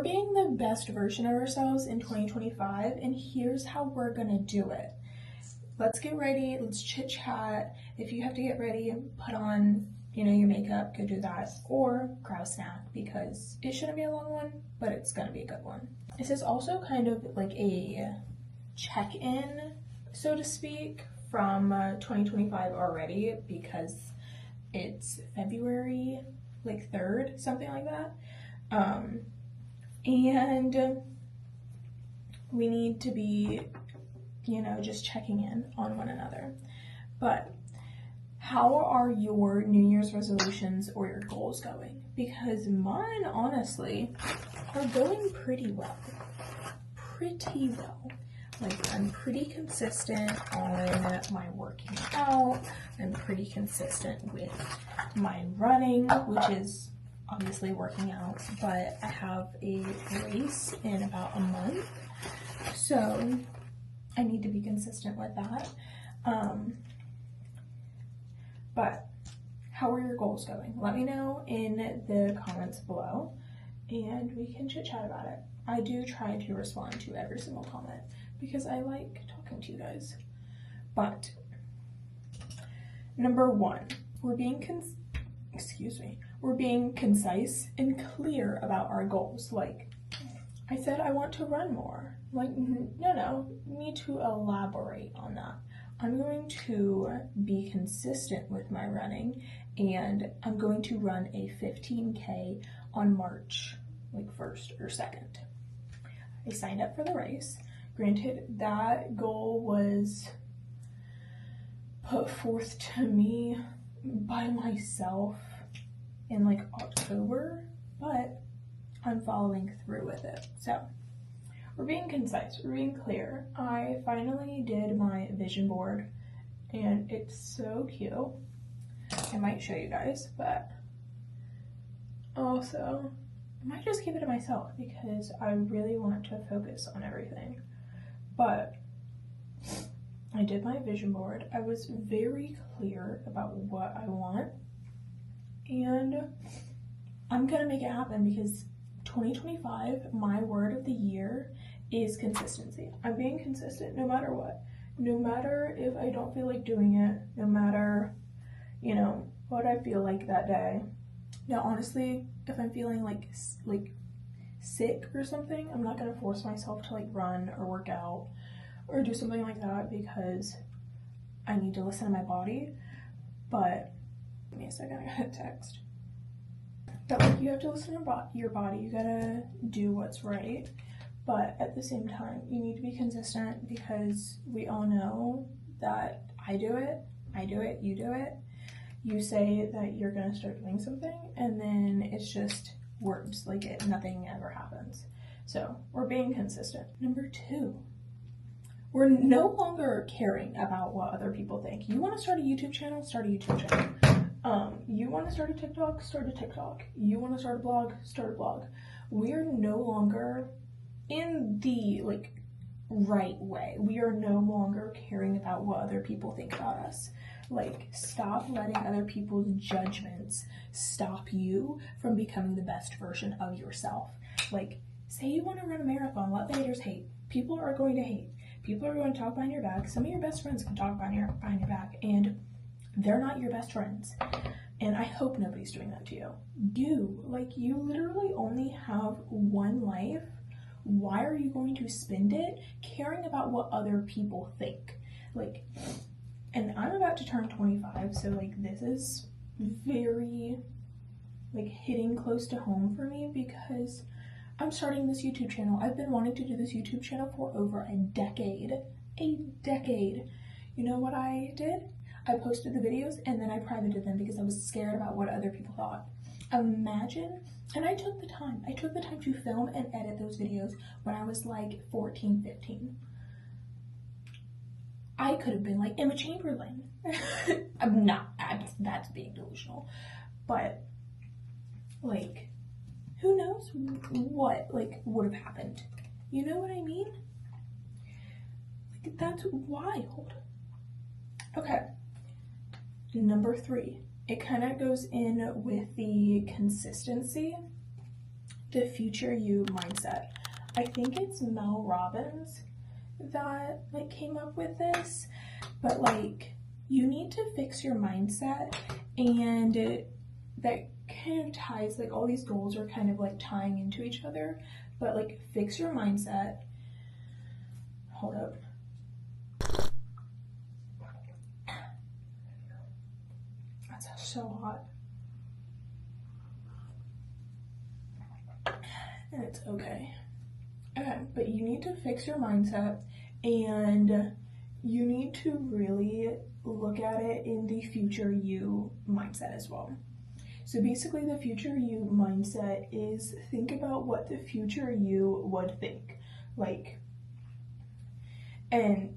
we're being the best version of ourselves in 2025, and here's how we're gonna do it. Let's get ready, let's chit chat. If you have to get ready, put on, your makeup, go do that, or grab a snack, because it shouldn't be a long one, but it's gonna be a good one. This is also kind of like a check-in, so to speak, from 2025 already, because it's February like 3rd, something like that. And we need to be, just checking in on one another. But how are your New Year's resolutions or your goals going? Because mine, honestly, are going pretty well. Like, I'm pretty consistent on my working out. I'm pretty consistent with my running, which is obviously working out, but I have a race in about a month, so I need to be consistent with that. But how are your goals going? Let me know in the comments below, and we can chit chat about it. I do try to respond to every single comment because I like talking to you guys. But number 1, we're being concise and clear about our goals. Like, I said I want to run more. Like, no, you need to elaborate on that. I'm going to be consistent with my running, and I'm going to run a 15K on March, 1st or 2nd. I signed up for the race. Granted, that goal was put forth to me by myself in October, but I'm following through with it. So we're being concise, we're being clear. I finally did my vision board, and it's so cute. I might show you guys, but also I might just keep it to myself because I really want to focus on everything. But I did my vision board. I was very clear about what I want, and I'm gonna make it happen because 2025, my word of the year is consistency. I'm being consistent no matter what. No matter if I don't feel like doing it, no matter, what I feel like that day. Now, honestly, if I'm feeling like sick or something, I'm not gonna force myself to run or work out or do something like that because I need to listen to my body. But give me a second, I got a text. But you have to listen to your body. You gotta do what's right. But at the same time, you need to be consistent because we all know that I do it, you do it. You say that you're gonna start doing something, and then it's just words, nothing ever happens. So we're being consistent. Number 2, we're no longer caring about what other people think. You want to start a YouTube channel? Start a YouTube channel. You want to start a TikTok? Start a TikTok. You want to start a blog? Start a blog. We're no longer in the right way. We are no longer caring about what other people think about us. Stop letting other people's judgments stop you from becoming the best version of yourself. Say you want to run a marathon, let the haters hate. People are going to hate. People are going to talk behind your back. Some of your best friends can talk behind your back, and they're not your best friends. And I hope nobody's doing that to you. You literally only have one life. Why are you going to spend it caring about what other people think? And I'm about to turn 25, so this is very hitting close to home for me because I'm starting this YouTube channel. I've been wanting to do this YouTube channel for over a decade. You know what I did? I posted the videos and then I privated them because I was scared about what other people thought. Imagine, and I took the time to film and edit those videos when I was 14, 15. I could have been like Emma Chamberlain. I'm not, that's being delusional. But, who knows what, would have happened. You know what I mean? That's wild. Okay. Number 3. It kind of goes in with the consistency. the future you mindset. I think it's Mel Robbins that like came up with this, but like you need to fix your mindset, and that kind of ties, like all these goals are kind of like tying into each other, but like fix your mindset. Hold up. That's so hot. And it's okay. Okay, but you need to fix your mindset, and you need to really look at it in the future you mindset as well. So basically the future you mindset is think about what the future you would think, like, and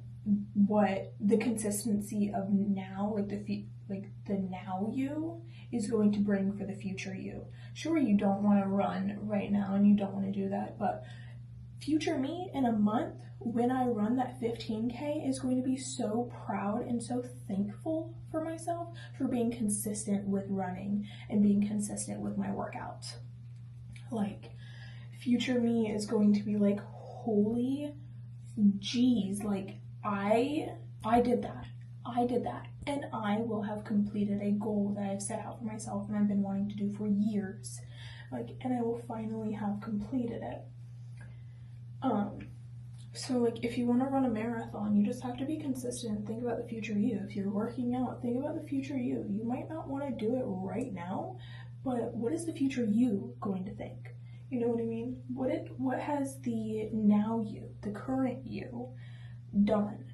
what the consistency of now, like the now you is going to bring for the future you. Sure, you don't want to run right now and you don't want to do that, but future me in a month when I run that 15K is going to be so proud and so thankful for myself for being consistent with running and being consistent with my workouts. Like, future me is going to be like, holy geez, like I did that, and I will have completed a goal that I've set out for myself and I've been wanting to do for years, like, and I will finally have completed it. So like if you want to run a marathon, you just have to be consistent. Think about the future you. If you're working out, think about the future you. You might not want to do it right now, but what is the future you going to think? You know what I mean? What has the now you, the current you, done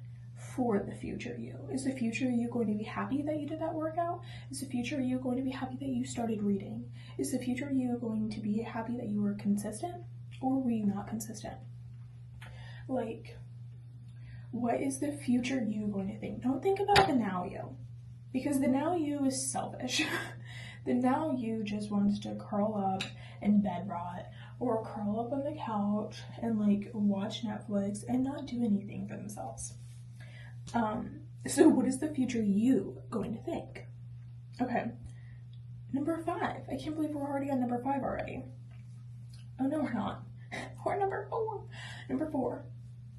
for the future you? Is the future you going to be happy that you did that workout? Is the future you going to be happy that you started reading? Is the future you going to be happy that you were consistent, or were you not consistent? Like, what is the future you going to think? Don't think about the now you, because the now you is selfish. The now you just wants to curl up and bed rot, or curl up on the couch and like watch Netflix and not do anything for themselves. So what is the future you going to think? Okay, number 5. I can't believe we're already on number 5 already. Oh no, we're not. We're number 4. Number 4,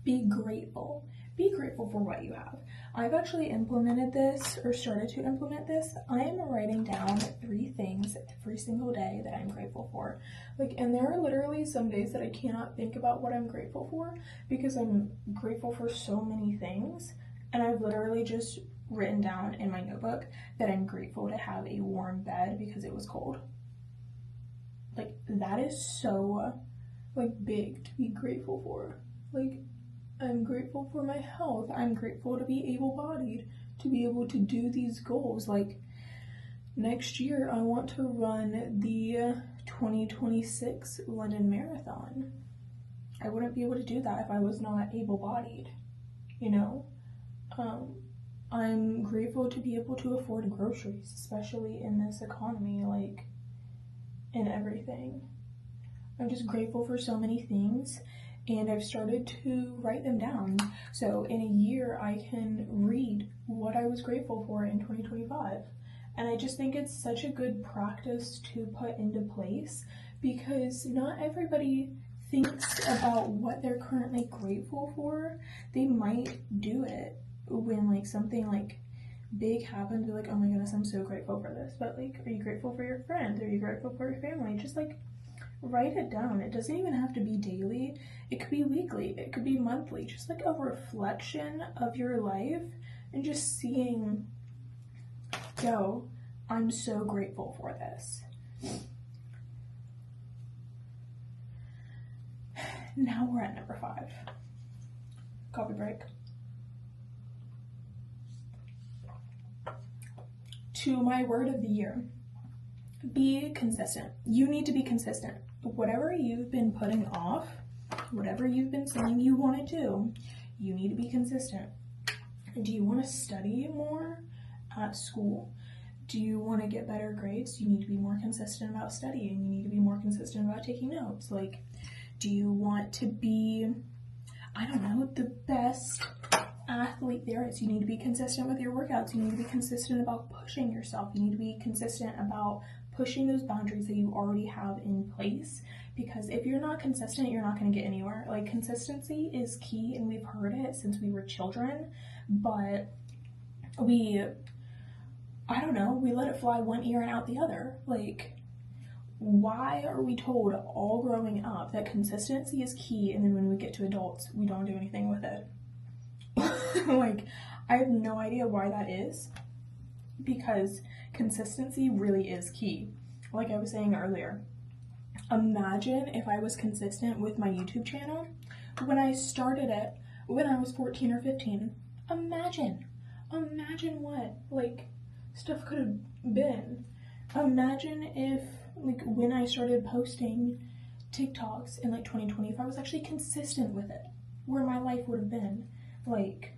be grateful. Be grateful for what you have. I've actually implemented this, or started to implement this. I am writing down 3 things every single day that I'm grateful for. Like, and there are literally some days that I cannot think about what I'm grateful for because I'm grateful for so many things. And I've literally just written down in my notebook that I'm grateful to have a warm bed because it was cold. Like, that is so, like, big to be grateful for. Like, I'm grateful for my health. I'm grateful to be able-bodied, to be able to do these goals. Like, next year, I want to run the 2026 London Marathon. I wouldn't be able to do that if I was not able-bodied, you know? I'm grateful to be able to afford groceries, especially in this economy, like, and everything. I'm just grateful for so many things. And I've started to write them down. So in a year, I can read what I was grateful for in 2025. And I just think it's such a good practice to put into place because not everybody thinks about what they're currently grateful for. They might do it when like something like big happens. They're like, oh my goodness, I'm so grateful for this. But like, are you grateful for your friends? Are you grateful for your family? Just like, write it down. It doesn't even have to be daily. It could be weekly. It could be monthly. Just like a reflection of your life and just seeing, yo, I'm so grateful for this. Now we're at number 5. Coffee break. To my word of the year. Be consistent. You need to be consistent. Whatever you've been putting off, whatever you've been saying you want to do, you need to be consistent. Do you want to study more at school? Do you want to get better grades? You need to be more consistent about studying. You need to be more consistent about taking notes. Like, do you want to be, I don't know, the best athlete there is? You need to be consistent with your workouts. You need to be consistent about pushing yourself. You need to be consistent about pushing those boundaries that you already have in place because if you're not consistent, you're not going to get anywhere. Like, consistency is key, and we've heard it since we were children, but I don't know, we let it fly one ear and out the other. Like, why are we told all growing up that consistency is key, and then when we get to adults, we don't do anything with it? Like, I have no idea why that is, because consistency really is key. Like I was saying earlier, imagine if I was consistent with my YouTube channel when I started it when I was 14 or 15. Imagine what, like, stuff could have been. Imagine if, like, when I started posting TikToks in, like, 2020, if I was actually consistent with it, where my life would have been. Like,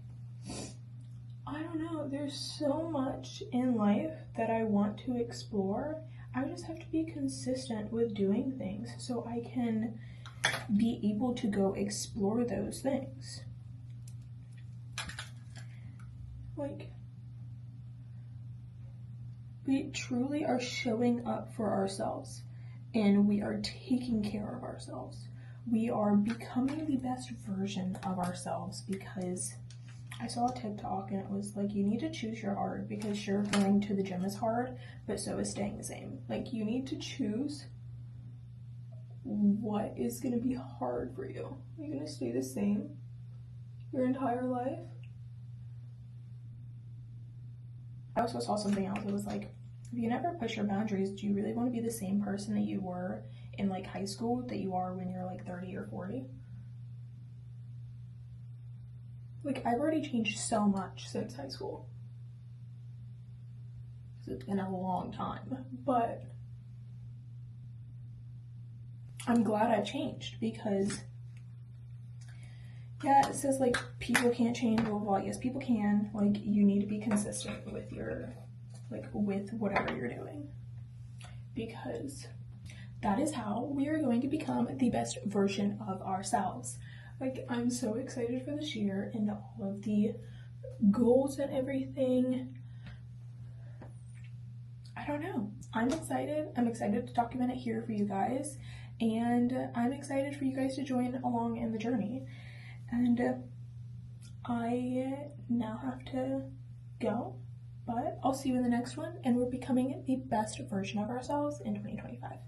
I don't know, there's so much in life that I want to explore. I just have to be consistent with doing things so I can be able to go explore those things. Like, we truly are showing up for ourselves, and we are taking care of ourselves. We are becoming the best version of ourselves, because I saw a TikTok and it was like, you need to choose your hard, because sure, going to the gym is hard, but so is staying the same. Like, you need to choose what is going to be hard for you. You're going to stay the same your entire life. I also saw something else. It was like, if you never push your boundaries, do you really want to be the same person that you were in, like, high school that you are when you're like 30 or 40? Like, I've already changed so much since high school. It's been a long time, but I'm glad I've changed, because, yeah, it says, like, people can't change, blah, blah, blah. Yes, people can. Like, you need to be consistent with your, like, with whatever you're doing, because that is how we are going to become the best version of ourselves. Like, I'm so excited for this year and all of the goals and everything. I don't know. I'm excited. I'm excited to document it here for you guys, and I'm excited for you guys to join along in the journey. And I now have to go, but I'll see you in the next one, and we're becoming the best version of ourselves in 2025.